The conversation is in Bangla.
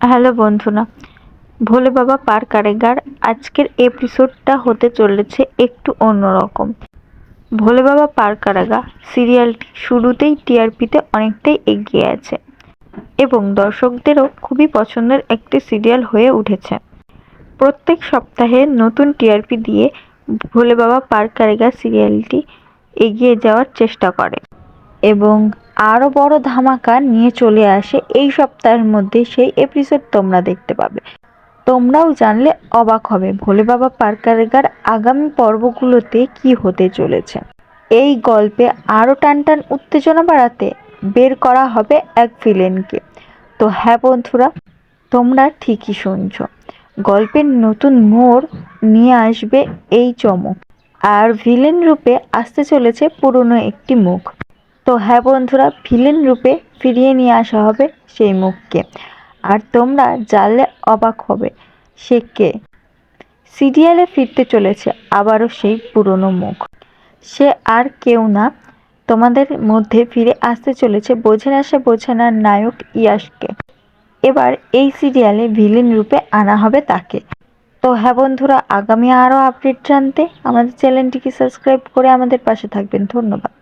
হ্যালো বন্ধুরা, ভোলে বাবা পার কারেগার আজকের এপিসোডটা হতে চলেছে একটু অন্যরকম। ভোলে বাবা পার কারাগার সিরিয়ালটি শুরুতেই টিআরপিতে অনেকটাই এগিয়ে আছে এবং দর্শকদেরও খুবই পছন্দের একটি সিরিয়াল হয়ে উঠেছে। প্রত্যেক সপ্তাহে নতুন টিআরপি দিয়ে ভোলে বাবা পার কারেগার সিরিয়ালটি এগিয়ে যাওয়ার চেষ্টা করে এবং আরও বড় ধামাকা নিয়ে চলে আসে এই সপ্তাহের মধ্যে। সেই এপিসোড তোমরা দেখতে পাবে। তোমরাও জানলে অবাক হবে ভোলে বাবা পার কারেগার আগামী পর্বগুলোতে কি হতে চলেছে। এই গল্পে আরও টানটান উত্তেজনা বাড়াতে বের করা হবে এক ভিলেনকে। তো হ্যাঁ বন্ধুরা, তোমরা ঠিকই শুনছো, গল্পের নতুন মোড় নিয়ে আসবে এই চমক, আর ভিলেন রূপে আসতে চলেছে পুরনো একটি মুখ। তো হ্যাঁ বন্ধুরা, ভিলেন রূপে ফিরিয়ে নিয়ে আসা হবে সেই মুখকে, আর তোমরা জানলে অবাক হবে সে কে। সিরিয়ালে ফিরতে চলেছে আবারও সেই পুরনো মুখ। সে আর কেউ না, তোমাদের মধ্যে ফিরে আসতে চলেছে বোঝে না সে বোঝে না নায়ক ইয়াশকে। এবার এই সিরিয়ালে ভিলেন রূপে আনা হবে তাকে। তো হ্যাঁ বন্ধুরা, আগামী আরও আপডেট জানতে আমাদের চ্যানেলটিকে সাবস্ক্রাইব করে আমাদের পাশে থাকবেন। ধন্যবাদ।